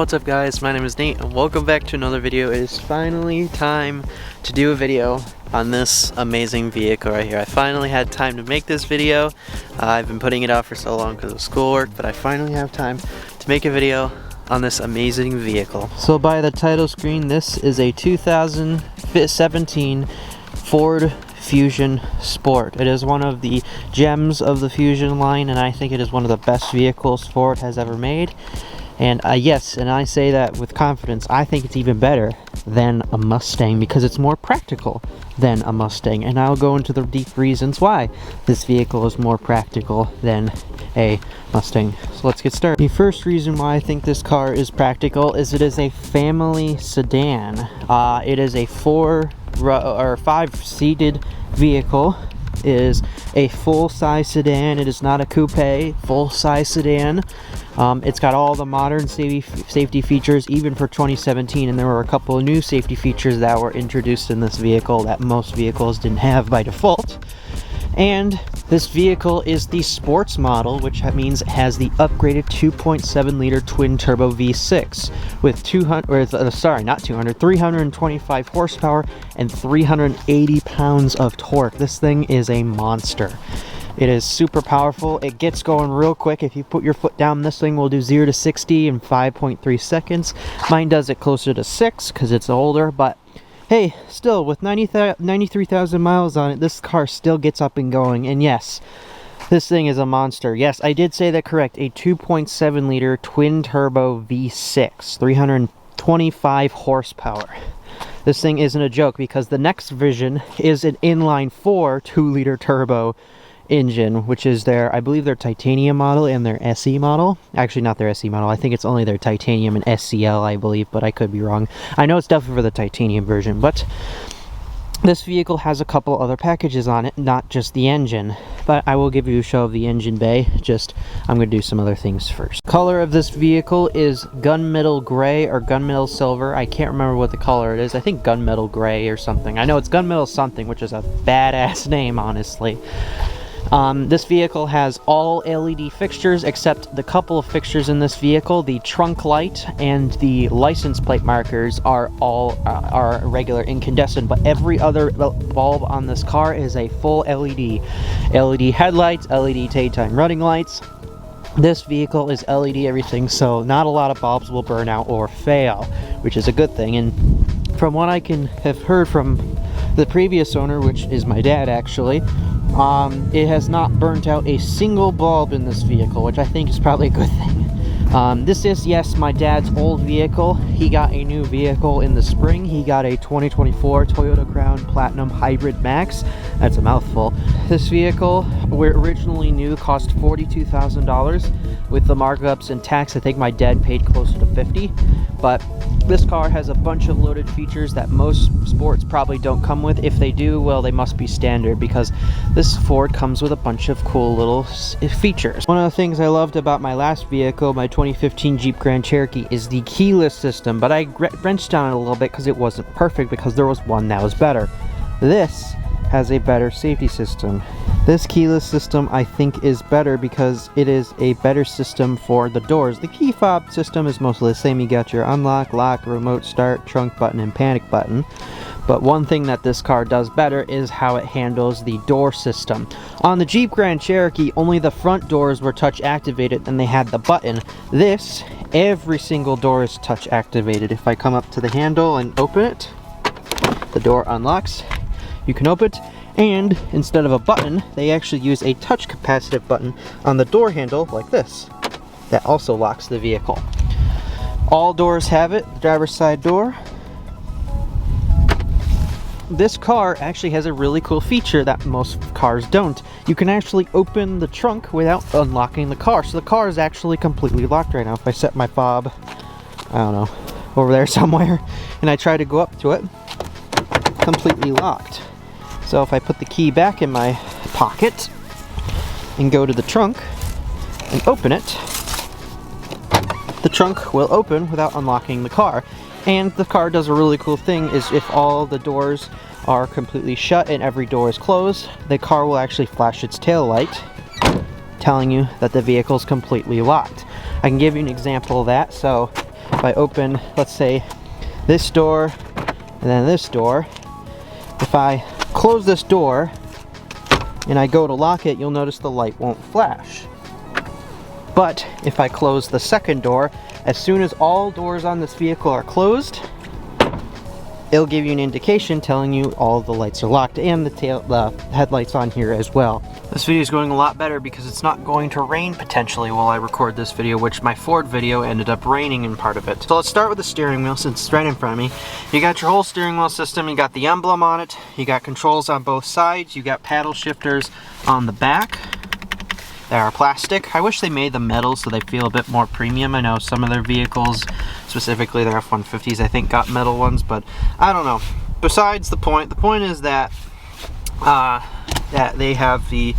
What's up guys, my name is Nate and welcome back to another video. It is finally time to do a video on this amazing vehicle right here. I finally had time to make this video. I've been putting it off for so long because of schoolwork, but I finally have time to make a video on this amazing vehicle. So by the title screen, this is a 2017 Ford Fusion Sport. It is one of the gems of the Fusion line, and I think it is one of the best vehicles Ford has ever made. And yes, and I say that with confidence, I think it's even better than a Mustang because it's more practical than a Mustang. And I'll go into the deep reasons why this vehicle is more practical than a Mustang. So let's get started. The first reason why I think this car is practical is it is a family sedan. It is a 5-seated vehicle. It is a full-size sedan. It is not a coupe, full-size sedan. It's got all the modern safety features, even for 2017, and there were a couple of new safety features that were introduced in this vehicle that most vehicles didn't have by default. And this vehicle is the sports model, which means it has the upgraded 2.7-liter twin-turbo V6 with 325 horsepower and 380 pounds of torque. This thing is a monster. It is super powerful. It gets going real quick. If you put your foot down, this thing will do 0 to 60 in 5.3 seconds. Mine does it closer to 6 because it's older, but hey, still, with 93,000 miles on it, this car still gets up and going. And yes, this thing is a monster. Yes, I did say that correct. A 2.7-liter twin-turbo V6, 325 horsepower. This thing isn't a joke because the next version is an inline 4 2-liter turbo engine, which is their, I believe, their titanium model and their SE model. Actually, not their SE model. I think it's only their titanium and SCL, I believe, but I could be wrong. I know it's definitely for the titanium version, but this vehicle has a couple other packages on it, not just the engine. But I will give you a show of the engine bay. I'm going to do some other things first. Color of this vehicle is gunmetal gray or gunmetal silver. I can't remember what the color it is. I think gunmetal gray or something. I know it's gunmetal something, which is a badass name, honestly. This vehicle has all LED fixtures except the couple of fixtures in this vehicle. The trunk light and the license plate markers are all regular incandescent, but every other bulb on this car is a full LED. LED headlights, LED daytime running lights. This vehicle is LED everything, so not a lot of bulbs will burn out or fail, which is a good thing. And from what I can have heard from the previous owner, which is my dad actually, it has not burnt out a single bulb in this vehicle, which I think is probably a good thing. This is, yes, my dad's old vehicle. He got a new vehicle in the spring. He got a 2024 Toyota Crown Platinum Hybrid Max. That's a mouthful. This vehicle, where originally new, cost $42,000. With the markups and tax, I think my dad paid closer to $50,000. But this car has a bunch of loaded features that most sports probably don't come with. If they do, well, they must be standard because this Ford comes with a bunch of cool little features. One of the things I loved about my last vehicle, my 2015 Jeep Grand Cherokee, is the keyless system, but I wrenched on it a little bit because it wasn't perfect because there was one that was better. This has a better safety system. This keyless system I think is better because it is a better system for the doors. The key fob system is mostly the same. You got your unlock, lock, remote start, trunk button, and panic button. But one thing that this car does better is how it handles the door system. On the Jeep Grand Cherokee, only the front doors were touch activated and they had the button. This, every single door is touch activated. If I come up to the handle and open it, the door unlocks. You can open it, and instead of a button, they actually use a touch capacitive button on the door handle like this. That also locks the vehicle. All doors have it, the driver's side door. This car actually has a really cool feature that most cars don't. You can actually open the trunk without unlocking the car. So the car is actually completely locked right now. If I set my fob, I don't know, over there somewhere, and I try to go up to it, completely locked. So if I put the key back in my pocket and go to the trunk and open it, the trunk will open without unlocking the car. And the car does a really cool thing is if all the doors are completely shut and every door is closed, the car will actually flash its tail light telling you that the vehicle is completely locked. I can give you an example of that. So if I open, let's say, this door and then this door, if I close this door and I go to lock it, you'll notice the light won't flash. But if I close the second door, as soon as all doors on this vehicle are closed, it'll give you an indication telling you all the lights are locked, and the headlights on here as well. This video is going a lot better because it's not going to rain potentially while I record this video, which my Ford video ended up raining in part of it. So let's start with the steering wheel since it's right in front of me. You got your whole steering wheel system, you got the emblem on it, you got controls on both sides, you got paddle shifters on the back. They are plastic. I wish they made them metal so they feel a bit more premium. I know some of their vehicles, specifically their F-150s, I think got metal ones, but I don't know. Besides the point is that they have the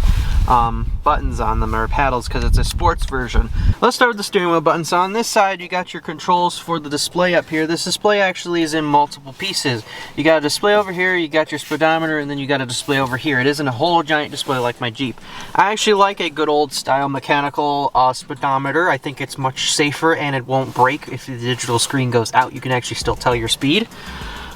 buttons on them, or paddles, because it's a sports version. Let's start with the steering wheel buttons. So on this side you got your controls for the display up here. This display actually is in multiple pieces. You got a display over here, you got your speedometer, and then you got a display over here. It isn't a whole giant display like my Jeep. I actually like a good old style mechanical speedometer. I think it's much safer and it won't break. If the digital screen goes out, you can actually still tell your speed.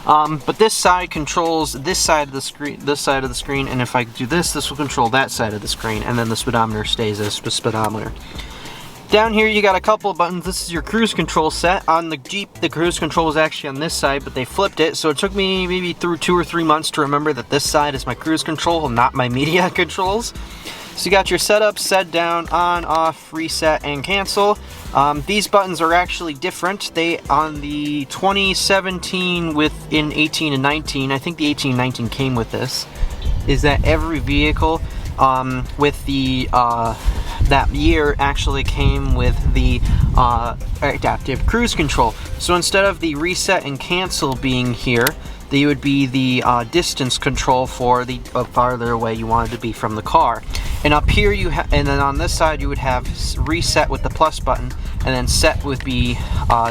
But this side controls this side of the screen, and if I do this, this will control that side of the screen, and then the speedometer stays as a speedometer. Down here you got a couple of buttons. This is your cruise control set. On the Jeep, the cruise control is actually on this side, but they flipped it, so it took me maybe through 2 or 3 months to remember that this side is my cruise control, not my media controls. So you got your setup, set down, on, off, reset, and cancel. These buttons are actually different. They, on the 2017 in 18 and 19, I think the 18 and 19 came with this, is that every vehicle with the that year actually came with the adaptive cruise control. So instead of the reset and cancel being here, they would be the distance control for the farther away you wanted to be from the car. And up here and then on this side you would have reset with the plus button, and then set would be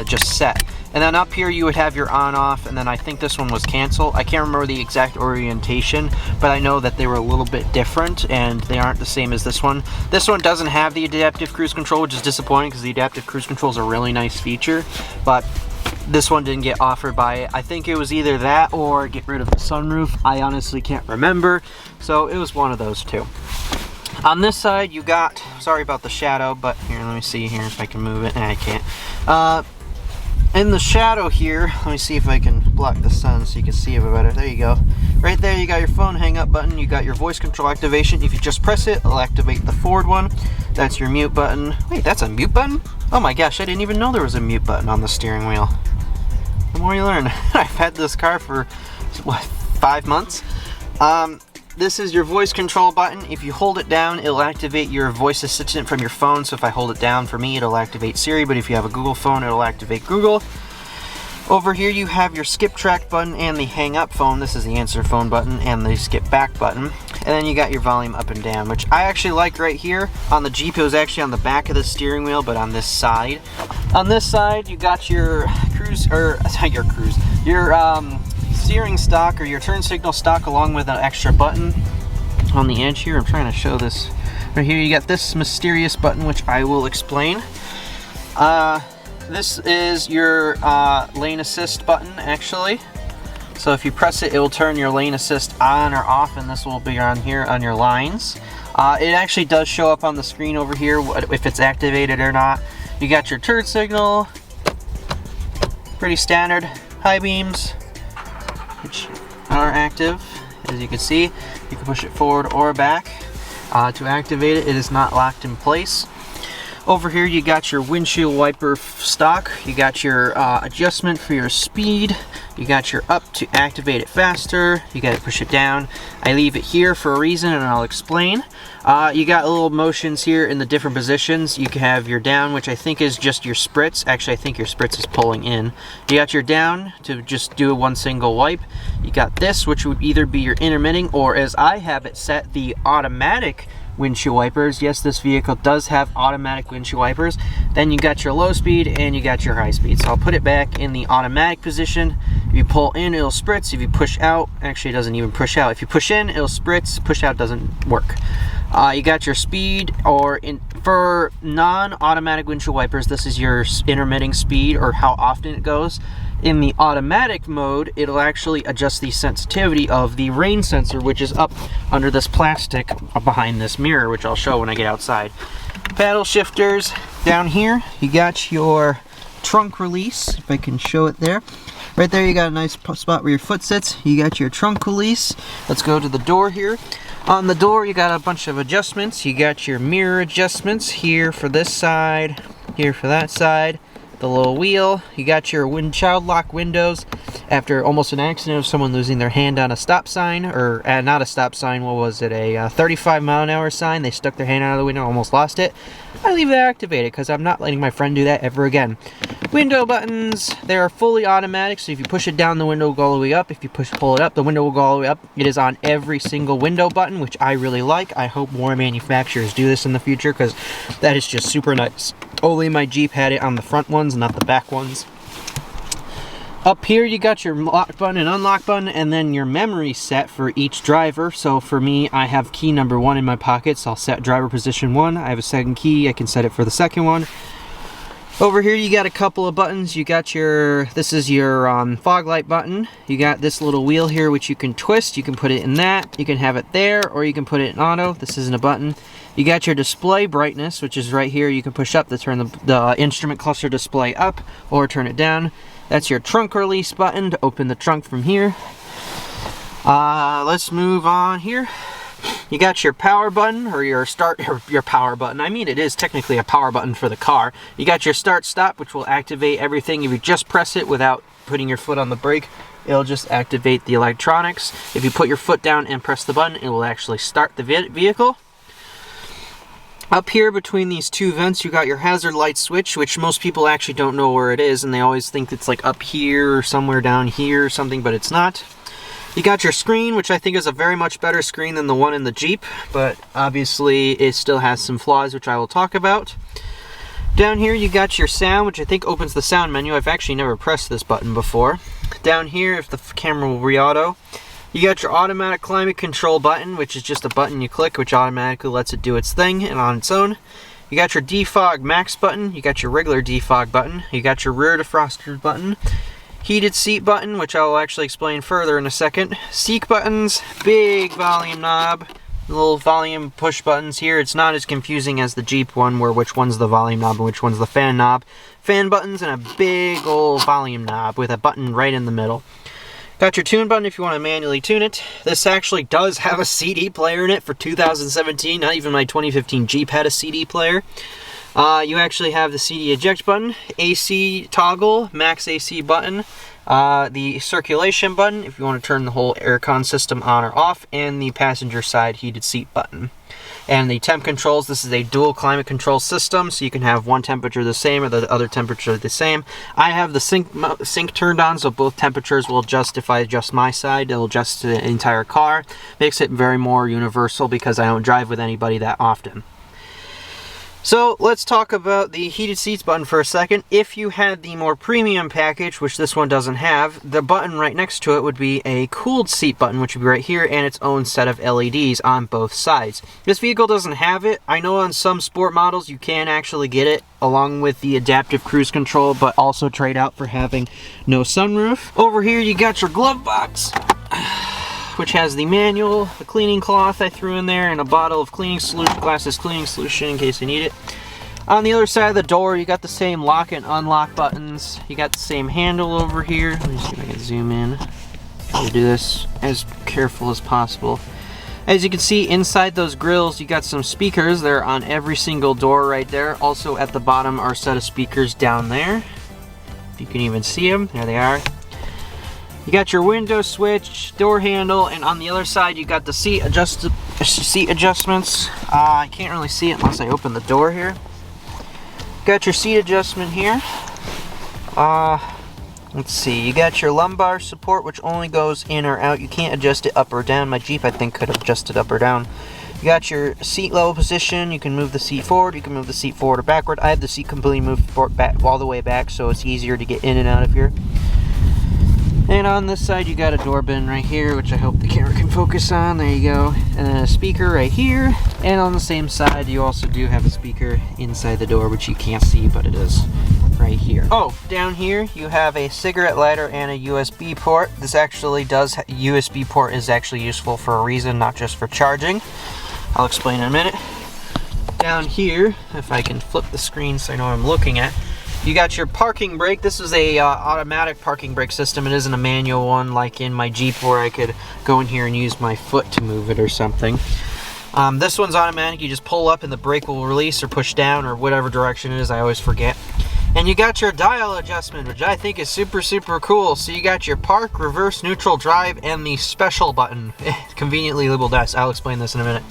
just set. And then up here you would have your on off, and then I think this one was cancel. I can't remember the exact orientation, but I know that they were a little bit different and they aren't the same as this one. This one doesn't have the adaptive cruise control, which is disappointing because the adaptive cruise control is a really nice feature, but this one didn't get offered by, I think it was either that or get rid of the sunroof. I honestly can't remember, so it was one of those two. On this side you got, sorry about the shadow, but here, let me see here if I can move it. I can't. In the shadow here, let me see if I can block the sun so you can see it better. There you go. Right there you got your phone hang up button, you got your voice control activation. If you just press it, it'll activate the Ford one. That's your mute button. Wait, that's a mute button? Oh my gosh, I didn't even know there was a mute button on the steering wheel. The more you learn. I've had this car for, what, 5 months? This is your voice control button. If you hold it down, it'll activate your voice assistant from your phone. So if I hold it down, for me, it'll activate Siri, but if you have a Google phone, it'll activate Google. Over here you have your skip track button and the hang up phone. This is the answer phone button and the skip back button. And then you got your volume up and down, which I actually like right here. On the Jeep, it was actually on the back of the steering wheel, but on this side. On this side, you got your steering stock, or your turn signal stock, along with an extra button on the edge here. I'm trying to show this. Right here you got this mysterious button, which I will explain. This is your lane assist button, actually. So if you press it, it will turn your lane assist on or off, and this will be on here on your lines. It actually does show up on the screen over here if it's activated or not. You got your turn signal, pretty standard. High beams, which are active, as you can see. You can push it forward or back to activate it. It is not locked in place. Over here you got your windshield wiper stock, you got your adjustment for your speed, you got your up to activate it faster, you got to push it down. I leave it here for a reason and I'll explain. You got little motions here in the different positions. You can have your down, which I think is just your spritz. Actually, I think your spritz is pulling in. You got your down to just do one single wipe. You got this, which would either be your intermitting, or as I have it set, the automatic windshield wipers. Yes, this vehicle does have automatic windshield wipers. Then you got your low speed and you got your high speed. So I'll put it back in the automatic position. If you pull in, it'll spritz. If you push out, actually it doesn't even push out. If you push in, it'll spritz. Push out doesn't work. You got your speed, for non-automatic windshield wipers, this is your intermitting speed or how often it goes. In the automatic mode, it'll actually adjust the sensitivity of the rain sensor, which is up under this plastic behind this mirror, which I'll show when I get outside. Paddle shifters down here. You got your trunk release, if I can show it there. Right there you got a nice spot where your foot sits. You got your trunk release. Let's go to the door here. On the door you got a bunch of adjustments. You got your mirror adjustments here for this side, here for that side. The little wheel. You got your child lock windows. After almost an accident of someone losing their hand on a stop sign, or not a stop sign, what was it, a 35-mile-an-hour sign, they stuck their hand out of the window, almost lost it. I leave it activated because I'm not letting my friend do that ever again. Window buttons, they are fully automatic, so if you push it down, the window will go all the way up. If you pull it up, the window will go all the way up. It is on every single window button, which I really like. I hope more manufacturers do this in the future because that is just super nice. Only my Jeep had it on the front ones, not the back ones. Up here you got your lock button and unlock button, and then your memory set for each driver. So for me, I have key number 1 in my pocket, so I'll set driver position 1. I have a second key, I can set it for the second one. Over here you got a couple of buttons. You got this is your fog light button. You got this little wheel here which you can twist. You can put it in that, you can have it there, or you can put it in auto. This isn't a button. You got your display brightness, which is right here. You can push up to turn the instrument cluster display up or turn it down. That's your trunk release button to open the trunk from here. Let's move on here. You got your power button, or your power button. I mean, it is technically a power button for the car. You got your start stop, which will activate everything. If you just press it without putting your foot on the brake, it'll just activate the electronics. If you put your foot down and press the button, it will actually start the vehicle. Up here between these two vents, you got your hazard light switch, which most people actually don't know where it is, and they always think it's like up here or somewhere down here or something, but it's not. You got your screen, which I think is a very much better screen than the one in the Jeep, but obviously it still has some flaws, which I will talk about. Down here you got your sound, which I think opens the sound menu. I've actually never pressed this button before. Down here, if the camera will re-auto, you got your automatic climate control button, which is just a button you click, which automatically lets it do its thing and on its own. You got your defog max button. You got your regular defog button. You got your rear defroster button. Heated seat button, which I will actually explain further in a second. Seat buttons, big volume knob, little volume push buttons here. It's not as confusing as the Jeep one, where which one's the volume knob and which one's the fan knob. Fan buttons and a big old volume knob with a button right in the middle. Got your tune button if you want to manually tune it. This actually does have a CD player in it for 2017. Not even my 2015 Jeep had a CD player. You actually have the CD eject button, AC toggle, max AC button, the circulation button if you want to turn the whole aircon system on or off, and the passenger side heated seat button. And the temp controls, this is a dual climate control system, so you can have one temperature the same or the other temperature the same. I have the sync turned on, so both temperatures will adjust. If I adjust my side, it'll adjust to the entire car. Makes it very more universal because I don't drive with anybody that often. So let's talk about the heated seats button for a second. If you had the more premium package, which this one doesn't have, the button right next to it would be a cooled seat button, which would be right here, and its own set of LEDs on both sides. This vehicle doesn't have it. I know on some sport models you can actually get it along with the adaptive cruise control, but also trade out for having no sunroof. Over here you got your glove box, which has the manual, the cleaning cloth I threw in there, and a bottle of cleaning solution, Glasses cleaning solution in case you need it. On the other side of the door, you got the same lock and unlock buttons. You got the same handle over here. Let me see if I can zoom in. I'll do this as careful as possible. As you can see, inside those grills, you got some speakers. They're on every single door right there. Also at the bottom are a set of speakers down there. If you can even see them, there they are. You got your window switch, door handle, and on the other side you got the seat adjustments. I can't really see it unless I open the door here. Got your seat adjustment here. Let's see, you got your lumbar support, which only goes in or out. You can't adjust it up or down. My Jeep, I think, could adjust it up or down. You got your seat level position. You can move the seat forward. You can move the seat forward or backward. I have the seat completely moved forward, back, all the way back, so it's easier to get in and out of here. And on this side you got a door bin right here, which I hope the camera can focus on. There you go. And then a speaker right here. And on the same side, you also do have a speaker inside the door, which you can't see, but it is right here. Oh, down here you have a cigarette lighter and a USB port. This actually USB port is actually useful for a reason, not just for charging. I'll explain in a minute. Down here, if I can flip the screen so I know what I'm looking at, you got your parking brake. This is a automatic parking brake system. It isn't a manual one like in my Jeep where I could go in here and use my foot to move it or something. This one's automatic. You just pull up and the brake will release or push down or whatever direction it is. I always forget. And you got your dial adjustment, which I think is super, super cool. So you got your park, reverse, neutral, drive, and the special button. Conveniently labeled S. I'll explain this in a minute.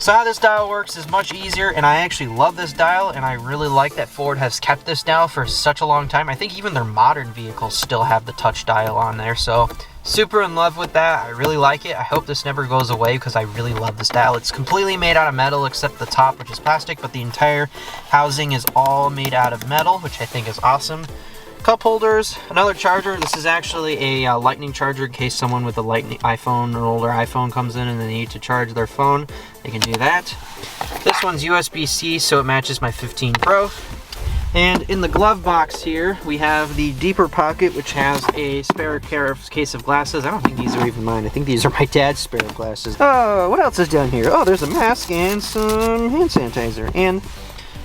So how this dial works is much easier, and I actually love this dial, and I really like that Ford has kept this dial for such a long time. I think even their modern vehicles still have the touch dial on there, so super in love with that. I really like it. I hope this never goes away because I really love this dial. It's completely made out of metal except the top, which is plastic, but the entire housing is all made out of metal, which I think is awesome. Cup holders, another charger. This is actually a lightning charger in case someone with a lightning iPhone or older iPhone comes in and they need to charge their phone. They can do that. This one's USB-C, so it matches my 15 Pro. And in the glove box here, we have the deeper pocket, which has a spare case of glasses. I don't think these are even mine. I think these are my dad's spare glasses. Oh, what else is down here? Oh, there's a mask and some hand sanitizer. And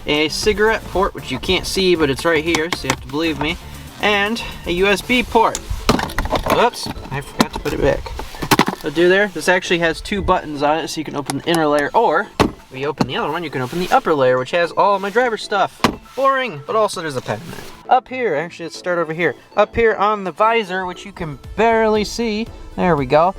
a cigarette port, which you can't see, but it's right here, so you have to believe me, and a USB port. Oops, I forgot to put it back. So do there, this actually has two buttons on it, so you can open the inner layer, or if you open the other one, you can open the upper layer, which has all my driver stuff. Boring, but also there's a pen in there. Up here, actually let's start over here. Up here on the visor, which you can barely see, there we go,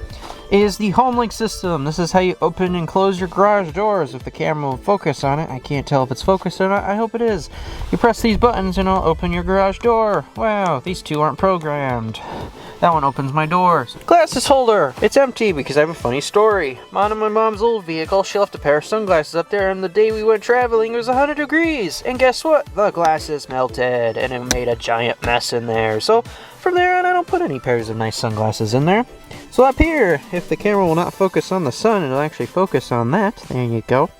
is the HomeLink system. This is how you open and close your garage doors. If the camera will focus on it, I can't tell if it's focused or not. I hope it is. You press these buttons and it'll open your garage door. Wow, these two aren't programmed. That one opens my doors. Glasses holder. It's empty because I have a funny story. On my mom's old vehicle, she left a pair of sunglasses up there, and the day we went traveling, it was 100 degrees. And guess what? The glasses melted and it made a giant mess in there. So from there on, I don't put any pairs of nice sunglasses in there. So up here, if the camera will not focus on the sun, it'll actually focus on that. There you go.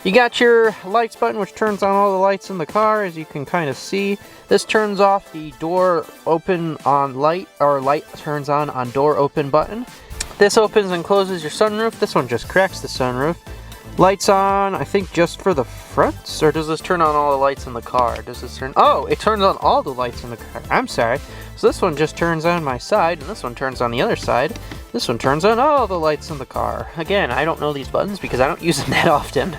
You got your lights button, which turns on all the lights in the car, as you can kind of see. This turns off the door open on light, or light turns on door open button. This opens and closes your sunroof. This one just cracks the sunroof. Lights on, I think just for the fronts, or does this turn on all the lights in the car? Does this turn, oh, it turns on all the lights in the car. I'm sorry. So this one just turns on my side, and this one turns on the other side. This one turns on all the lights in the car. Again, I don't know these buttons because I don't use them that often.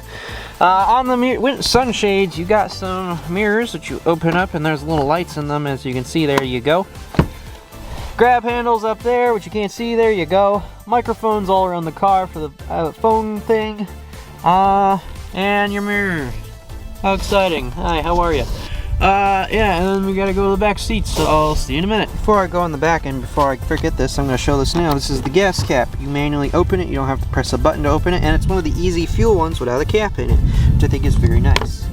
On the sunshades, you got some mirrors that you open up, and there's little lights in them, as you can see. There you go. Grab handles up there, which you can't see. There you go. Microphones all around the car for the phone thing. And your mirror. How exciting. Hi, how are you? Yeah, and then we gotta go to the back seats, so I'll see you in a minute. Before I go in the back, and before I forget this, I'm gonna show this now. This is the gas cap. You manually open it, you don't have to press a button to open it, and it's one of the easy fuel ones without a cap in it, which I think is very nice.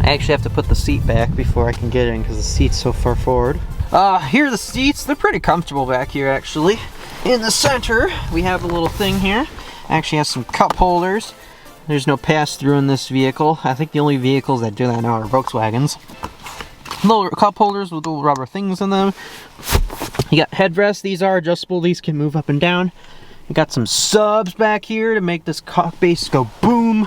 I actually have to put the seat back before I can get in, because the seat's so far forward. Here are the seats. They're pretty comfortable back here, actually. In the center, we have a little thing here. Actually has some cup holders. There's no pass-through in this vehicle. I think the only vehicles that do that now are Volkswagens. Little cup holders with little rubber things in them. You got headrests. These are adjustable. These can move up and down. You got some subs back here to make this base go boom.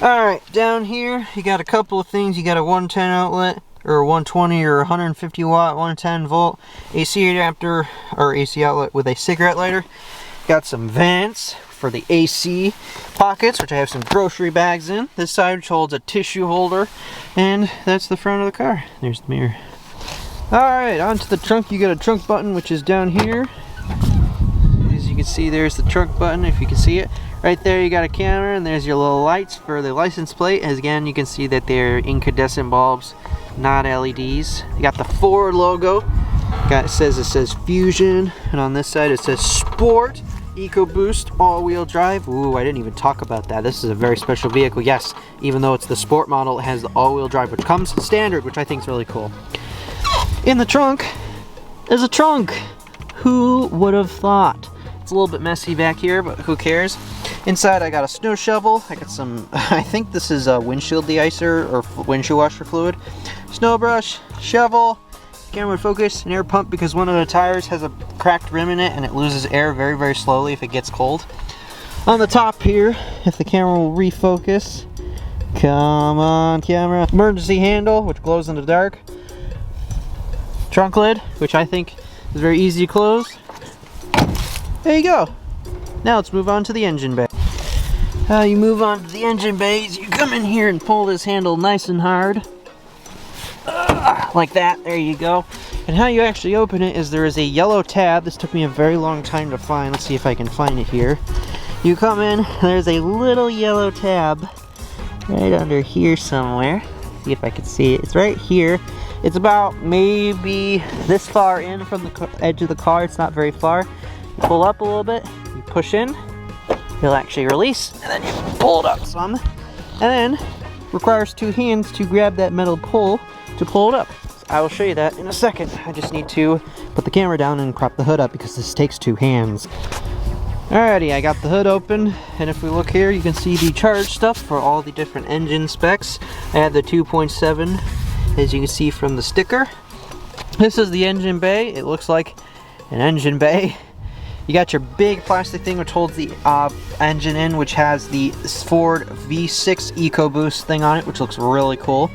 Alright, down here you got a couple of things. You got a 110 outlet, or 120 or 150 watt, 110 volt AC adapter or AC outlet with a cigarette lighter. Got some vents for the AC pockets, which I have some grocery bags in. This side, which holds a tissue holder, and that's the front of the car. There's the mirror. Alright, onto the trunk. You got a trunk button, which is down here. As you can see, there's the trunk button, if you can see it. Right there you got a camera, and there's your little lights for the license plate. As again, you can see that they're incandescent bulbs, not LEDs. You got the Ford logo. It says Fusion, and on this side it says Sport. EcoBoost all-wheel drive. Ooh, I didn't even talk about that. This is a very special vehicle. Yes, even though it's the sport model, it has the all-wheel drive, which comes standard, which I think is really cool. In the trunk is a trunk. Who would have thought? It's a little bit messy back here, but who cares? Inside I got a snow shovel, I got some, I think this is a windshield deicer or windshield washer fluid, snow brush, shovel, camera focus, an air pump because one of the tires has a cracked rim in it and it loses air very, very slowly if it gets cold. On the top here, if the camera will refocus, come on camera, emergency handle which glows in the dark, trunk lid which I think is very easy to close. There you go. Now let's move on to the engine bay. How you move on to the engine bays, you come in here and pull this handle nice and hard. Like that, there you go. And how you actually open it is there is a yellow tab. This took me a very long time to find. Let's see if I can find it here. You come in, there's a little yellow tab right under here somewhere. See if I can see it. It's right here. It's about maybe this far in from the edge of the car. It's not very far. You pull up a little bit, you push in, it'll actually release, and then you pull it up some. And then requires two hands to grab that metal pole to pull it up. I will show you that in a second. I just need to put the camera down and prop the hood up because this takes two hands. Alrighty, I got the hood open, and if we look here, you can see the charge stuff for all the different engine specs. I have the 2.7, as you can see from the sticker. This is the engine bay. It looks like an engine bay. You got your big plastic thing which holds the engine in, which has the Ford V6 EcoBoost thing on it, which looks really cool.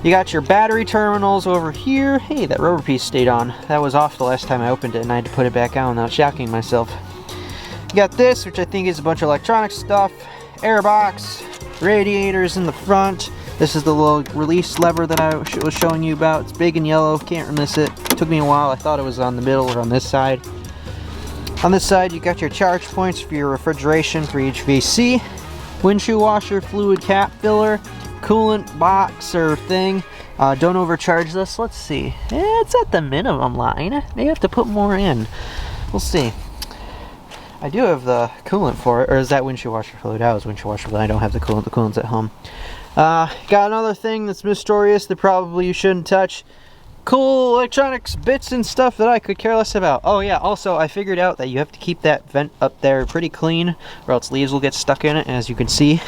You got your battery terminals over here. Hey, that rubber piece stayed on. That was off the last time I opened it and I had to put it back on without shocking myself. You got this, which I think is a bunch of electronic stuff. Airbox, radiators in the front. This is the little release lever that I was showing you about. It's big and yellow, can't miss it. Took me a while, I thought it was on the middle or on this side. On this side, you got your charge points for your refrigeration for HVAC, windshield washer, fluid cap filler, coolant box or thing. Don't overcharge this. Let's see. It's at the minimum line. Maybe I have to put more in. We'll see. I do have the coolant for it, or is that windshield washer fluid? That was windshield washer fluid. I don't have the coolant. The coolant's at home. Got another thing that's mysterious that probably you shouldn't touch. Cool electronics bits and stuff that I could care less about. Oh yeah, also I figured out that you have to keep that vent up there pretty clean or else leaves will get stuck in it. And as you can see,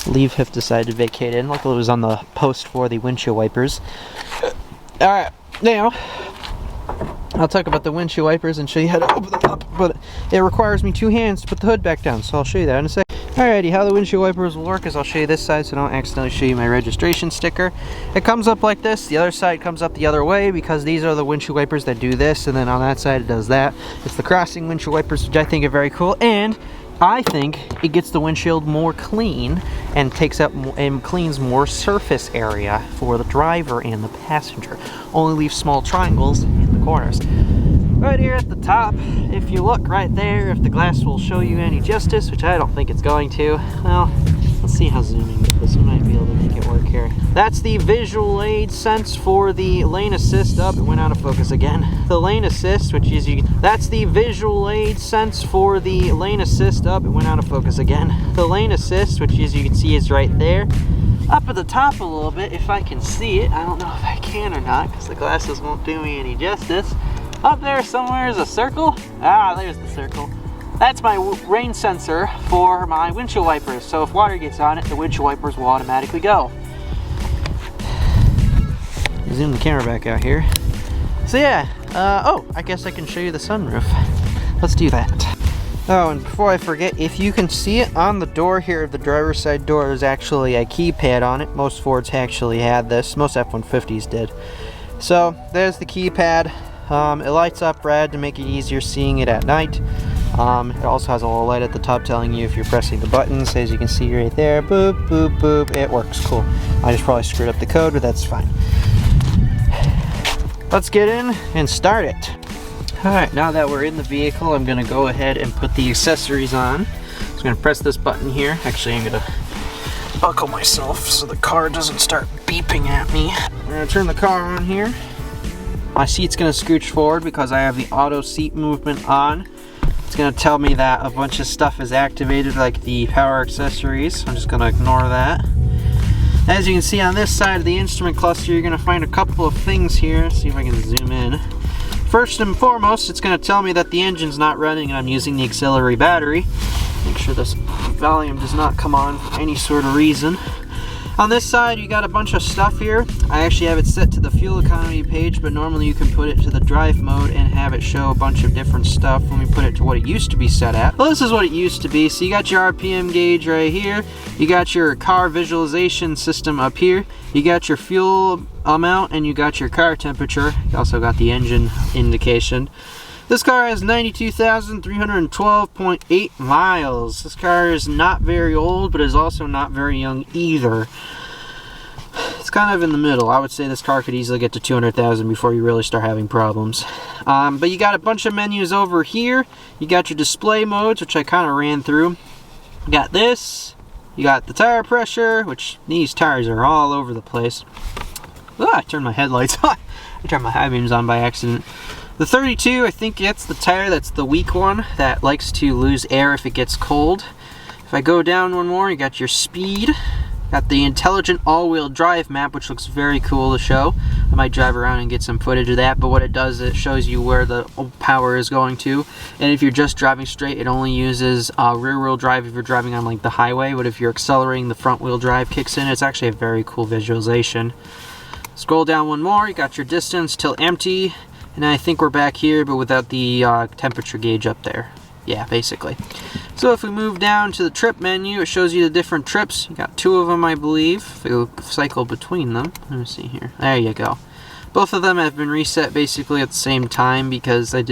leaf have decided to vacate in. Like it was on the post for the windshield wipers. Alright, now I'll talk about the windshield wipers and show you how to open them up, but it requires me two hands to put the hood back down, so I'll show you that in a second. Alrighty, how the windshield wipers will work is I'll show you this side so I don't accidentally show you my registration sticker. It comes up like this, the other side comes up the other way because these are the windshield wipers that do this, and then on that side it does that. It's the crossing windshield wipers, which I think are very cool, and I think it gets the windshield more clean and takes up and cleans more surface area for the driver and the passenger. Only leaves small triangles in the corners. Right here at the top, if you look right there, if the glass will show you any justice, which I don't think it's going to, well, let's see how zooming goes. We might be able to make it work here. That's the visual aid sense for the lane assist. Up, it went out of focus again. The lane assist, which is that's the visual aid sense for the lane assist. Up, it went out of focus again. The lane assist, which as you can see is right there. Up at the top a little bit, if I can see it. I don't know if I can or not, because the glasses won't do me any justice. Up there somewhere is a circle. Ah, there's the circle. That's my rain sensor for my windshield wipers. So if water gets on it, the windshield wipers will automatically go. Zoom the camera back out here. So yeah, oh, I guess I can show you the sunroof. Let's do that. Oh, and before I forget, if you can see it on the door here, the driver's side door, there's actually a keypad on it. Most Fords actually had this. Most F-150s did. So there's the keypad. It lights up red to make it easier seeing it at night. It also has a little light at the top telling you if you're pressing the buttons. As you can see right there, boop, boop, boop. It works, cool. I just probably screwed up the code, but that's fine. Let's get in and start it. Alright, now that we're in the vehicle, I'm going to go ahead and put the accessories on. I'm going to press this button here. Actually, I'm going to buckle myself so the car doesn't start beeping at me. I'm going to turn the car on here. My seat's going to scooch forward because I have the auto seat movement on. It's going to tell me that a bunch of stuff is activated, like the power accessories. I'm just going to ignore that. As you can see on this side of the instrument cluster, you're going to find a couple of things here. See if I can zoom in. First and foremost, it's going to tell me that the engine's not running and I'm using the auxiliary battery. Make sure this volume does not come on for any sort of reason. On this side, you got a bunch of stuff here. I actually have it set to the fuel economy page, but normally you can put it to the drive mode and have it show a bunch of different stuff. Let me put it to what it used to be set at. Well, this is what it used to be. So you got your RPM gauge right here. You got your car visualization system up here. You got your fuel amount and you got your car temperature. You also got the engine indication. This car has 92,312.8 miles. This car is not very old, but is also not very young either. It's kind of in the middle. I would say this car could easily get to 200,000 before you really start having problems. But you got a bunch of menus over here. You got your display modes, which I kind of ran through. You got this. You got the tire pressure, which these tires are all over the place. Ah, I turned my headlights on. I turned my high beams on by accident. The 32, I think it's the tire that's the weak one that likes to lose air if it gets cold. If I go down one more, you got your speed. Got the intelligent all-wheel drive map, which looks very cool to show. I might drive around and get some footage of that, but what it does, it shows you where the power is going to. And if you're just driving straight, it only uses rear-wheel drive if you're driving on like the highway, but if you're accelerating, the front-wheel drive kicks in. It's actually a very cool visualization. Scroll down one more, you got your distance till empty. And I think we're back here, but without the temperature gauge up there. Yeah, basically. So if we move down to the trip menu, it shows you the different trips. You got 2 of them, I believe. If we cycle between them. Let me see here. There you go. Both of them have been reset basically at the same time because I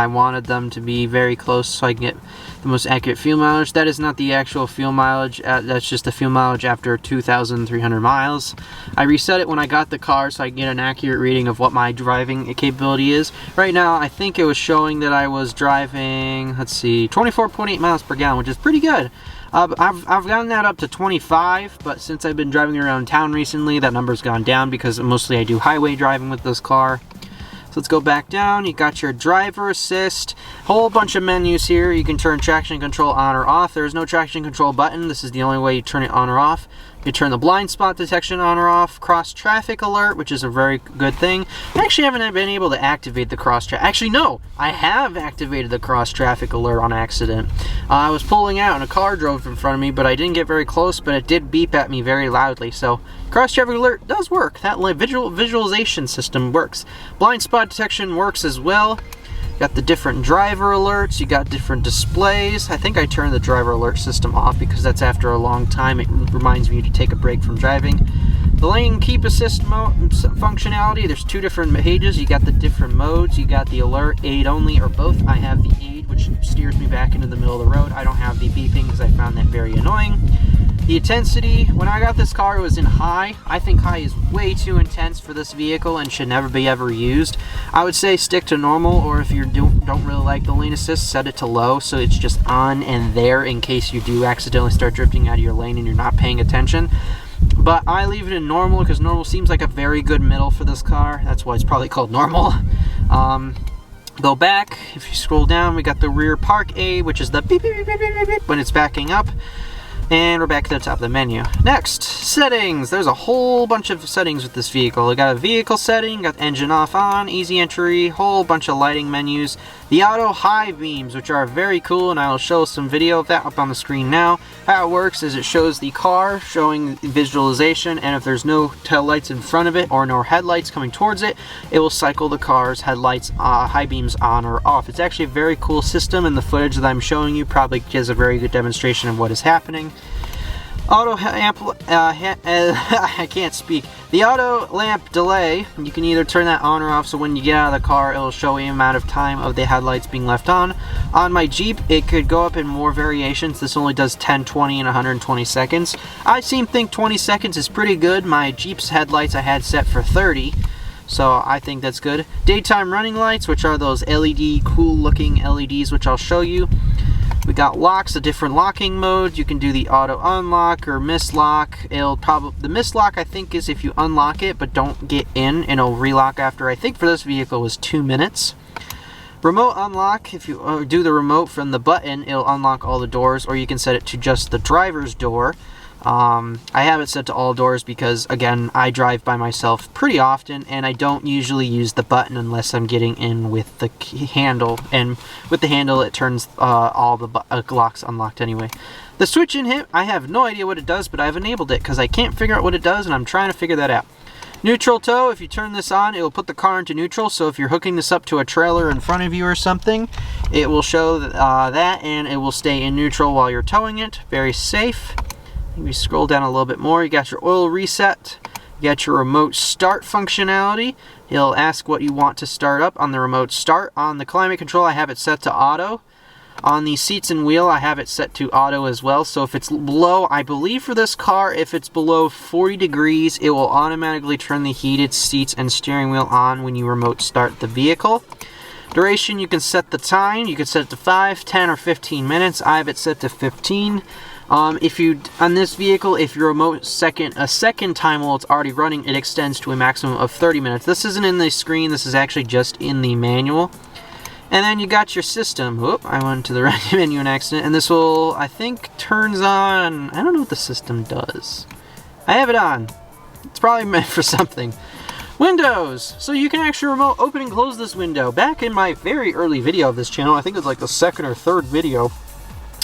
wanted them to be very close so I can get the most accurate fuel mileage. That is not the actual fuel mileage, that's just the fuel mileage after 2,300 miles. I reset it when I got the car so I can get an accurate reading of what my driving capability is. Right now, I think it was showing that I was driving, let's see, 24.8 miles per gallon, which is pretty good. I've gotten that up to 25, but since I've been driving around town recently, that number's gone down because mostly I do highway driving with this car. So let's go back down. You got your driver assist, whole bunch of menus here. You can turn traction control on or off. There is no traction control button. This is the only way you turn it on or off. You turn the blind spot detection on or off, cross traffic alert, which is a very good thing. I actually haven't been able to activate the cross traffic. Actually, no, I have activated the cross traffic alert on accident. I was pulling out and a car drove in front of me, but I didn't get very close, but it did beep at me very loudly. So cross traffic alert does work. That visualization system works. Blind spot detection works as well. Got the different driver alerts, you got different displays. I think I turned the driver alert system off because that's after a long time. It reminds me to take a break from driving. The lane keep assist functionality, there's 2 different pages. You got the different modes, you got the alert, aid only, or both. I have the aid, which steers me back into the middle of the road. I don't have the beeping because I found that very annoying. The intensity, when I got this car, it was in high. I think high is way too intense for this vehicle and should never be ever used. I would say stick to normal, or if you don't really like the lane assist, set it to low so it's just on and there in case you do accidentally start drifting out of your lane and you're not paying attention. But I leave it in normal because normal seems like a very good middle for this car. That's why it's probably called normal. Go back, if you scroll down, we got the rear park aid, which is the beep beep beep beep beep beep when it's backing up. And we're back to the top of the menu. Next, settings. There's a whole bunch of settings with this vehicle. We got a vehicle setting, got engine off on, easy entry, whole bunch of lighting menus. The auto high beams, which are very cool, and I'll show some video of that up on the screen now. How it works is it shows the car showing visualization, and if there's no tail lights in front of it or no headlights coming towards it, it will cycle the car's headlights, high beams on or off. It's actually a very cool system, and the footage that I'm showing you probably gives a very good demonstration of what is happening. Auto amp, I can't speak. The auto lamp delay, you can either turn that on or off, so when you get out of the car, it'll show you the amount of time of the headlights being left on. On my Jeep, it could go up in more variations. This only does 10, 20, and 120 seconds. I think 20 seconds is pretty good. My Jeep's headlights I had set for 30. So I think that's good. Daytime running lights, which are those LED, cool looking LEDs, which I'll show you. We got locks, the different locking modes. You can do the auto unlock or mislock. The mislock I think is if you unlock it but don't get in, and it'll relock after, I think for this vehicle was 2 minutes. Remote unlock, if you do the remote from the button, it'll unlock all the doors, or you can set it to just the driver's door. I have it set to all doors because, again, I drive by myself pretty often, and I don't usually use the button unless I'm getting in with the handle, and with the handle it turns all the locks unlocked anyway. The switch in hit, I have no idea what it does, but I've enabled it because I can't figure out what it does, and I'm trying to figure that out. Neutral tow, if you turn this on, it will put the car into neutral, so if you're hooking this up to a trailer in front of you or something, it will show that, and it will stay in neutral while you're towing it. Very safe. If you scroll down a little bit more, you got your oil reset, you got your remote start functionality. It'll ask what you want to start up on the remote start. On the climate control, I have it set to auto. On the seats and wheel, I have it set to auto as well. So if it's below, I believe for this car, if it's below 40 degrees, it will automatically turn the heated seats and steering wheel on when you remote start the vehicle. Duration, you can set the time. You can set it to 5, 10, or 15 minutes. I have it set to 15. If you, on this vehicle, if you remote a second time while it's already running, it extends to a maximum of 30 minutes. This isn't in the screen, this is actually just in the manual. And then you got your system. Whoop, I went to the right menu in accident. And this will, I think, turns on, I don't know what the system does. I have it on. It's probably meant for something. Windows! So you can actually remote open and close this window. Back in my very early video of this channel, I think it was like the second or third video,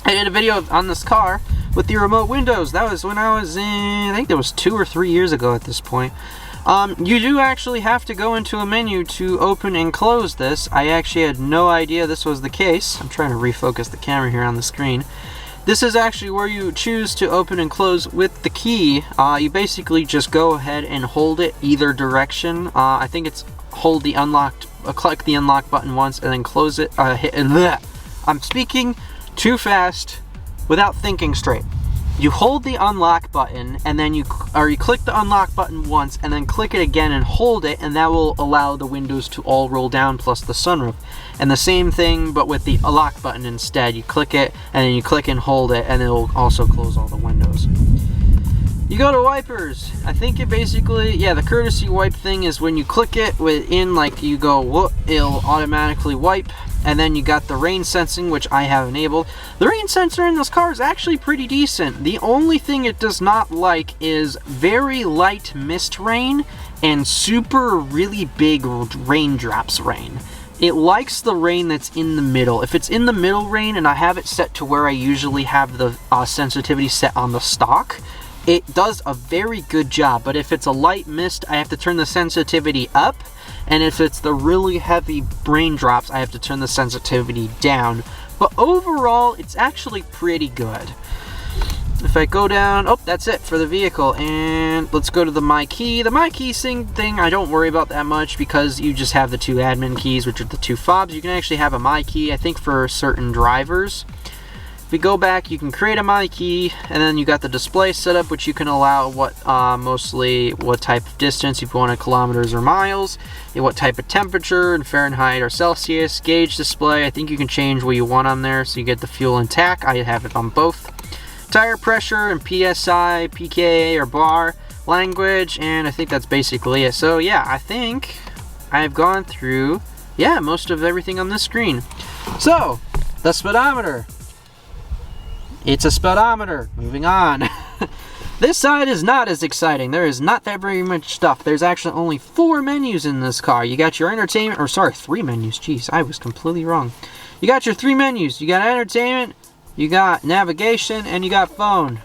I did a video on this car with the remote windows. That was when I was in, I think that was 2 or 3 years ago at this point. You do actually have to go into a menu to open and close this. I actually had no idea this was the case. I'm trying to refocus the camera here on the screen. This is actually where you choose to open and close with the key. You basically just go ahead and hold it either direction. I think it's hold the unlocked, click the unlock button once and then close it. I'm speaking too fast without thinking straight. You hold the unlock button and then you click the unlock button once and then click it again and hold it, and that will allow the windows to all roll down plus the sunroof. And the same thing but with the lock button instead. You click it and then you click and hold it, and it will also close all the windows. You go to wipers. I think it basically, yeah, the courtesy wipe thing is when you click it within, like you go, whoop, it'll automatically wipe. And then you got the rain sensing, which I have enabled. The rain sensor in this car is actually pretty decent. The only thing it does not like is very light mist rain and super really big raindrops rain. It likes the rain that's in the middle. If it's in the middle rain, and I have it set to where I usually have the sensitivity set on the stock, it does a very good job. But if it's a light mist, I have to turn the sensitivity up. And if it's the really heavy raindrops, I have to turn the sensitivity down. But overall, it's actually pretty good. If I go down, oh, that's it for the vehicle. And let's go to the My Key. The My Key thing, I don't worry about that much because you just have the 2 admin keys, which are the 2 fobs. You can actually have a My Key, I think, for certain drivers. If we go back, you can create a My Key, and then you got the display setup, which you can allow mostly what type of distance, if you want it kilometers or miles, and what type of temperature in Fahrenheit or Celsius, gauge display. I think you can change what you want on there, so you get the fuel and tack. I have it on both. Tire pressure and PSI, PKA or bar, language, and I think that's basically it. So yeah, I think I've gone through, yeah, most of everything on this screen. So, the speedometer. It's a speedometer. Moving on. This side is not as exciting. There is not that very much stuff. There's actually only 4 menus in this car. You got your entertainment, or sorry, 3 menus. Jeez, I was completely wrong. You got your 3 menus. You got entertainment, you got navigation, and you got phone.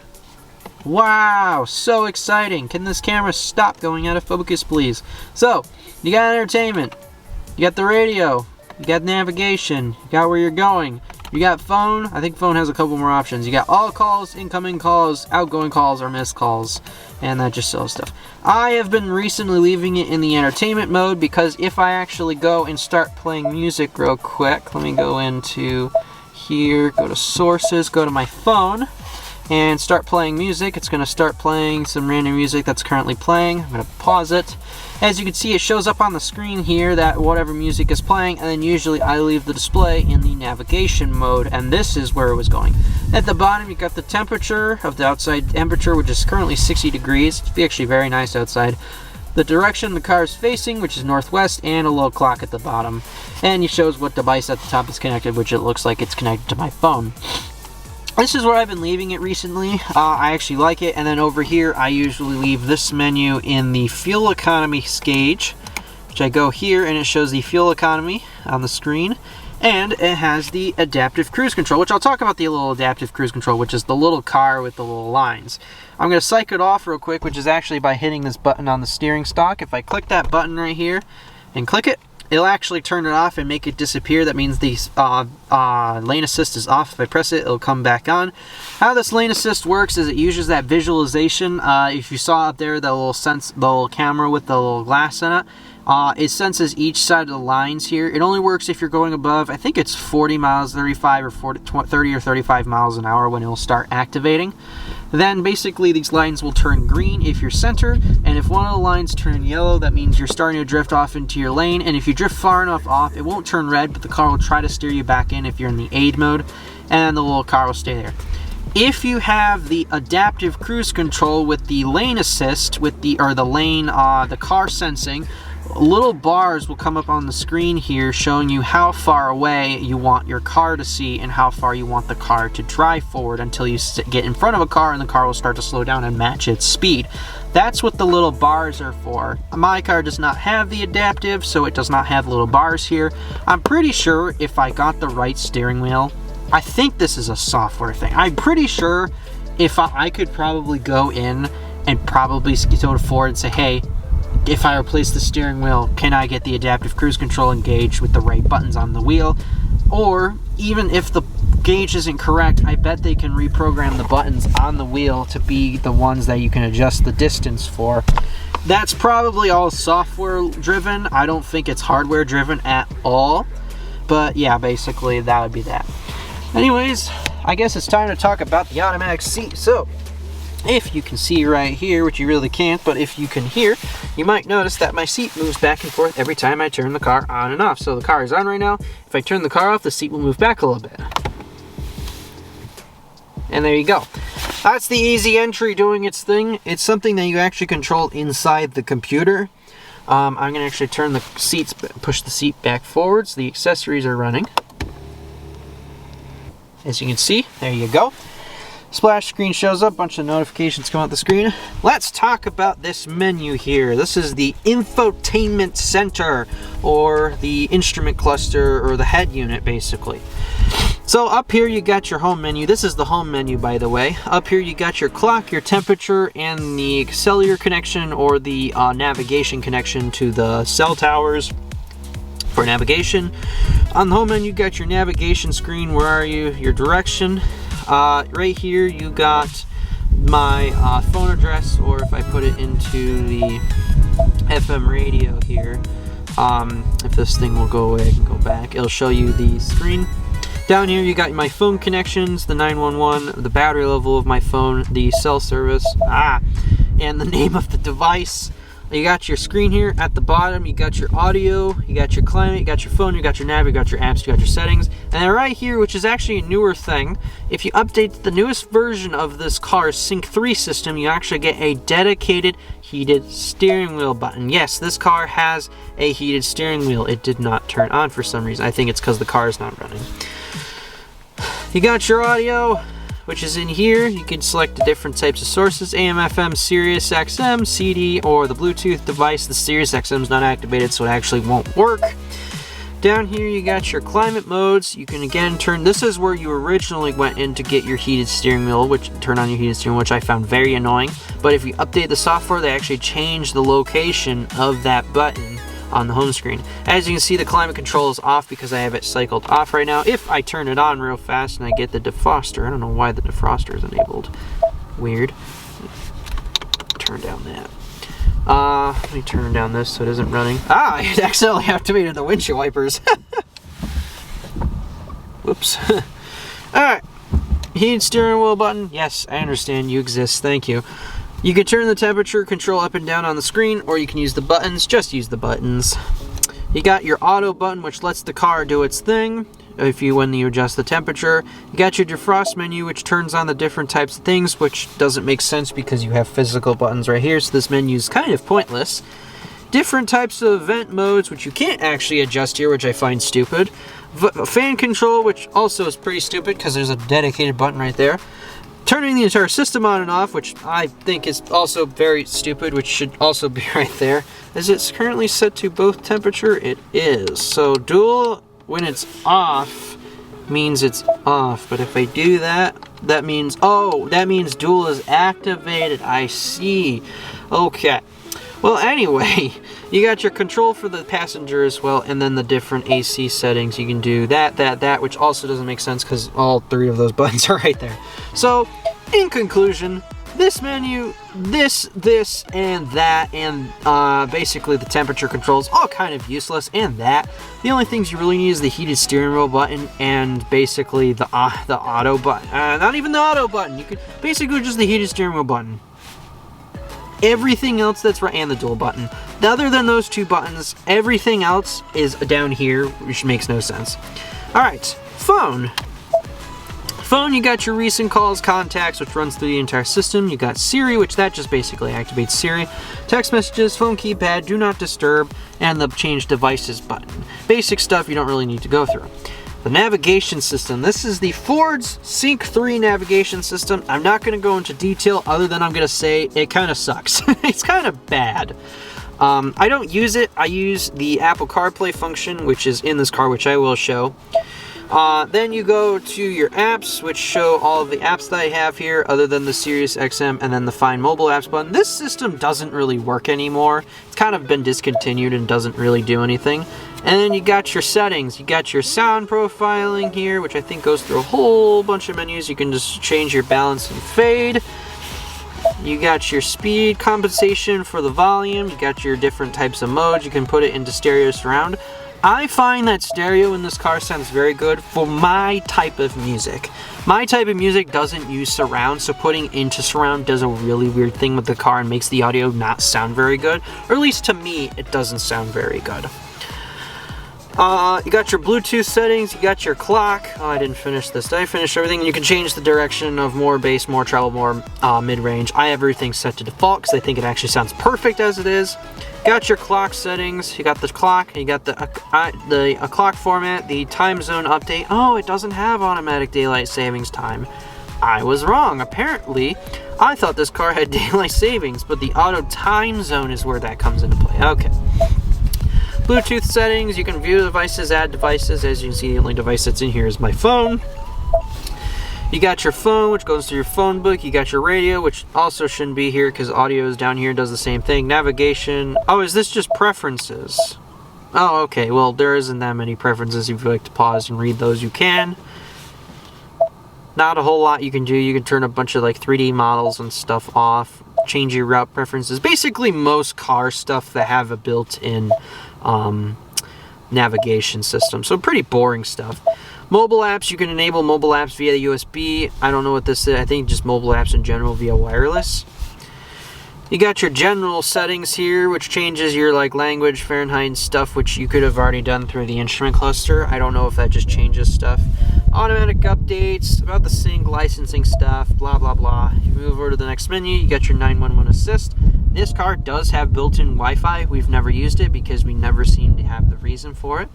Wow, so exciting. Can this camera stop going out of focus, please? So, you got entertainment. You got the radio. You got navigation. You got where you're going. You got phone. I think phone has a couple more options. You got all calls, incoming calls, outgoing calls, or missed calls. And that just sells stuff. I have been recently leaving it in the entertainment mode because if I actually go and start playing music real quick, let me go into here, go to sources, go to my phone, and start playing music. It's going to start playing some random music that's currently playing. I'm going to pause it. As you can see, it shows up on the screen here that whatever music is playing, and then usually I leave the display in the navigation mode, and this is where it was going. At the bottom, you got the temperature of the outside temperature, which is currently 60 degrees. It's actually very nice outside. The direction the car is facing, which is northwest, and a little clock at the bottom. And it shows what device at the top is connected, which it looks like it's connected to my phone. This is where I've been leaving it recently. I actually like it. And then over here, I usually leave this menu in the fuel economy gauge, which I go here and it shows the fuel economy on the screen. And it has the adaptive cruise control, which I'll talk about the little adaptive cruise control, which is the little car with the little lines. I'm going to psych it off real quick, which is actually by hitting this button on the steering stalk. If I click that button right here and click it, it'll actually turn it off and make it disappear. That means the lane assist is off. If I press it, it'll come back on. How this lane assist works is it uses that visualization. If you saw up there the little camera with the little glass in it, it senses each side of the lines here. It only works if you're going above, I think it's 40 miles, 35 or 30 or 35 miles an hour when it will start activating. Then basically these lines will turn green if you're center, and if one of the lines turn yellow, that means you're starting to drift off into your lane, and if you drift far enough off, it won't turn red, but the car will try to steer you back in if you're in the aid mode, and the little car will stay there. If you have the adaptive cruise control with the lane assist, with the car sensing, little bars will come up on the screen here showing you how far away you want your car to see and how far you want the car to drive forward until you get in front of a car and the car will start to slow down and match its speed. That's what the little bars are for. My car does not have the adaptive, so it does not have little bars here. I'm pretty sure if I got the right steering wheel, I think this is a software thing. I'm pretty sure if I could probably go in and probably go to Ford and say, hey, if I replace the steering wheel, can I get the adaptive cruise control engaged with the right buttons on the wheel? Or even if the gauge isn't correct, I bet they can reprogram the buttons on the wheel to be the ones that you can adjust the distance for. That's probably all software driven. I don't think it's hardware driven at all. But yeah, basically that would be that. Anyways, I guess it's time to talk about the automatic seat. So, if you can see right here, which you really can't, but if you can hear, you might notice that my seat moves back and forth every time I turn the car on and off. So the car is on right now. If I turn the car off, the seat will move back a little bit. And there you go. That's the easy entry doing its thing. It's something that you actually control inside the computer. I'm going to actually turn the seats, push the seat back forwards. The accessories are running. As you can see, there you go. Splash screen shows up, bunch of notifications come out the screen. Let's talk about this menu here. This is the infotainment center, or the instrument cluster, or the head unit basically. So up here you got your home menu. This is the home menu, by the way. Up here you got your clock, your temperature, and the cellular connection or the navigation connection to the cell towers for navigation. On the home menu you got your navigation screen. Where are you? Your direction. Right here you got my phone address, or if I put it into the FM radio here, if this thing will go away, I can go back. It'll show you the screen. Down here you got my phone connections, the 911, the battery level of my phone, the cell service, and the name of the device. You got your screen here at the bottom, you got your audio, you got your climate, you got your phone, you got your nav, you got your apps, you got your settings. And then right here, which is actually a newer thing, if you update the newest version of this car's Sync 3 system, you actually get a dedicated heated steering wheel button. Yes, this car has a heated steering wheel. It did not turn on for some reason. I think it's because the car is not running. You got your audio, which is in here. You can select the different types of sources: AM, FM, Sirius XM, CD, or the Bluetooth device. The Sirius XM is not activated, so it actually won't work. Down here you got your climate modes. You can again turn, this is where you originally went in to get your heated steering wheel, turn on your heated steering wheel, which I found very annoying. But if you update the software, they actually change the location of that button on the home screen. As you can see, the climate control is off because I have it cycled off right now. If I turn it on real fast and I get the defroster, I don't know why the defroster is enabled. Weird. Turn down that. Let me turn down this so it isn't running. It accidentally activated the windshield wipers. Whoops. Alright. Heated steering wheel button. Yes, I understand you exist. Thank you. You can turn the temperature control up and down on the screen, or you can use the buttons. Just use the buttons. You got your auto button, which lets the car do its thing when you adjust the temperature. You got your defrost menu, which turns on the different types of things, which doesn't make sense because you have physical buttons right here, so this menu is kind of pointless. different types of vent modes, which you can't actually adjust here, which I find stupid. Fan control, which also is pretty stupid because there's a dedicated button right there. Turning the entire system on and off, which I think is also very stupid, which should also be right there. Is it currently set to both temperature? It is. So dual, when it's off, means it's off. But if I do that, that means, oh, that means dual is activated. I see. Okay. Well, anyway, you got your control for the passenger as well, and then the different AC settings. You can do that, which also doesn't make sense because all three of those buttons are right there. So, in conclusion, this menu, this, and that, and basically the temperature controls, all kind of useless, and that. The only things you really need is the heated steering wheel button and basically the auto button. Not even the auto button. You could basically just the heated steering wheel button. Everything else that's right, and the dual button. Other than those two buttons, everything else is down here, which makes no sense. Alright, phone. Phone, you got your recent calls, contacts, which runs through the entire system. You got Siri, which that just basically activates Siri. Text messages, phone keypad, do not disturb, and the change devices button. Basic stuff you don't really need to go through. The navigation system. This is the Ford's Sync 3 navigation system. I'm not going to go into detail other than I'm going to say it kind of sucks. It's kind of bad. I don't use it. I use the Apple CarPlay function, which is in this car, which I will show. Then you go to your apps, which show all of the apps that I have here, other than the Sirius XM and then the Find Mobile Apps button. This system doesn't really work anymore. It's kind of been discontinued and doesn't really do anything. And then you got your settings. You got your sound profiling here, which I think goes through a whole bunch of menus. You can just change your balance and fade. You got your speed compensation for the volume. You got your different types of modes. You can put it into stereo surround. I find that stereo in this car sounds very good for my type of music. My type of music doesn't use surround, so putting into surround does a really weird thing with the car and makes the audio not sound very good. Or at least to me, it doesn't sound very good. You got your Bluetooth settings, you got your clock. Oh, I didn't finish this. Did I finish everything? You can change the direction of more bass, more treble, more mid-range. I have everything set to default because I think it actually sounds perfect as it is. Got your clock settings, you got the clock, you got the clock format, the time zone update. Oh, it doesn't have automatic daylight savings time. I was wrong. Apparently, I thought this car had daylight savings, but the auto time zone is where that comes into play. Okay. Bluetooth settings, you can view devices, add devices. As you can see, the only device that's in here is my phone. You got your phone, which goes to your phone book. You got your radio, which also shouldn't be here because audio is down here, does the same thing. Navigation. Oh, is this just preferences? Oh, okay. Well, there isn't that many preferences. If you like to pause and read those, you can. Not a whole lot you can do. You can turn a bunch of like 3D models and stuff off. Change your route preferences. Basically, most car stuff that have a built-in navigation system. So pretty boring stuff. Mobile apps, you can enable mobile apps via USB. I don't know what this is. I think just mobile apps in general via wireless. You got your general settings here, which changes your like language, Fahrenheit and stuff, which you could have already done through the instrument cluster. I don't know if that just changes stuff. Automatic updates, about the sync, licensing stuff, blah, blah, blah. You move over to the next menu, you got your 911 assist. This car does have built-in Wi-Fi. We've never used it because we never seem to have the reason for it.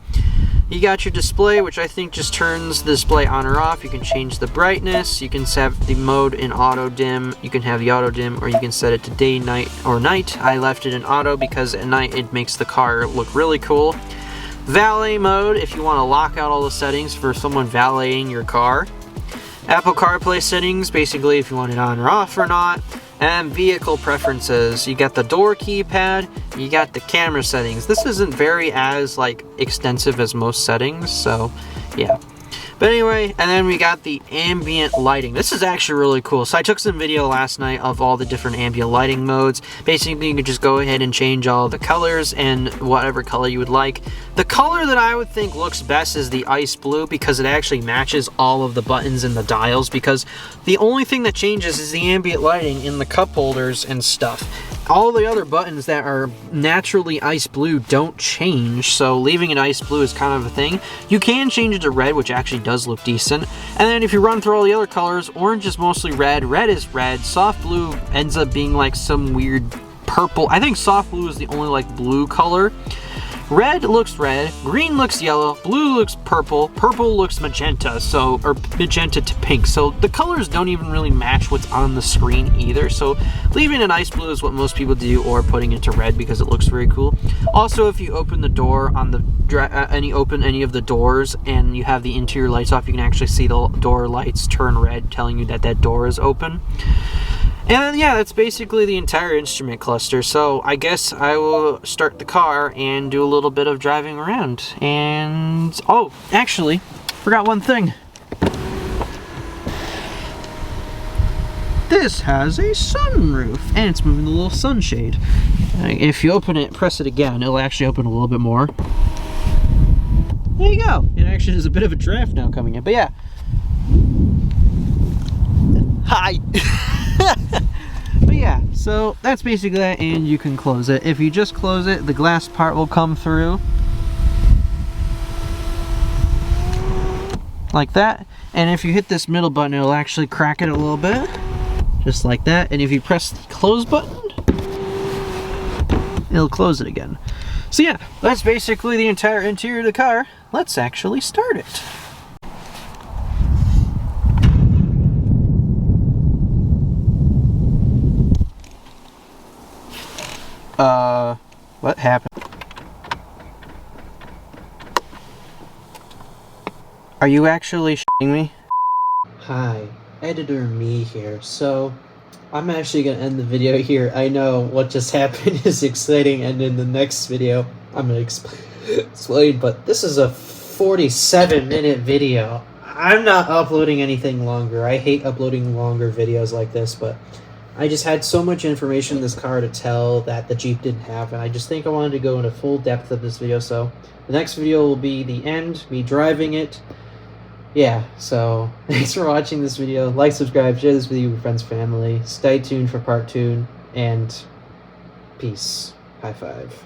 You got your display, which I think just turns the display on or off. You can change the brightness. You can set the mode in auto dim. You can have the auto dim, or you can set it to day, night, or night. I left it in auto because at night it makes the car look really cool. Valet mode, if you want to lock out all the settings for someone valeting your car. Apple CarPlay settings, basically if you want it on or off or not. And vehicle preferences, you got the door keypad, you got the camera settings. This isn't very as like extensive as most settings, so yeah. But anyway, and then we got the ambient lighting. This is actually really cool. So I took some video last night of all the different ambient lighting modes. Basically, you can just go ahead and change all the colors and whatever color you would like. The color that I would think looks best is the ice blue because it actually matches all of the buttons and the dials, because the only thing that changes is the ambient lighting in the cup holders and stuff. All the other buttons that are naturally ice blue don't change, so leaving it ice blue is kind of a thing. You can change it to red, which actually does look decent. And then if you run through all the other colors, orange is mostly red, red is red, soft blue ends up being like some weird purple. I think soft blue is the only like blue color. Red looks red, green looks yellow, blue looks purple, purple looks magenta, so, or magenta to pink. So the colors don't even really match what's on the screen either. So leaving an ice blue is what most people do, or putting it to red because it looks very cool. Also, if you open the door on the, open any of the doors and you have the interior lights off, you can actually see the door lights turn red, telling you that that door is open. And then, yeah, that's basically the entire instrument cluster. So I guess I will start the car and do a little bit of driving around. And, oh, actually, forgot one thing. This has a sunroof, and it's moving the little sunshade. If you open it, press it again, it'll actually open a little bit more. There you go. It actually has a bit of a draft now coming in, but yeah. Hi. But yeah, so that's basically that, and you can close it. If you just close it, the glass part will come through like that, and if you hit this middle button, it'll actually crack it a little bit, just like that. And if you press the close button, it'll close it again. So yeah, that's basically the entire interior of the car. Let's actually start it. What happened? Are you actually shitting me? Hi, Editor Me here. So, I'm actually gonna end the video here. I know what just happened is exciting, and in the next video, I'm gonna explain, but this is a 47-minute video. I'm not uploading anything longer. I hate uploading longer videos like this, but I just had so much information in this car to tell that the Jeep didn't have, and I just think I wanted to go into full depth of this video. So the next video will be the end, me driving it. Yeah, so thanks for watching this video. Like, subscribe, share this video with your friends, family. Stay tuned for part 2, and peace. High five.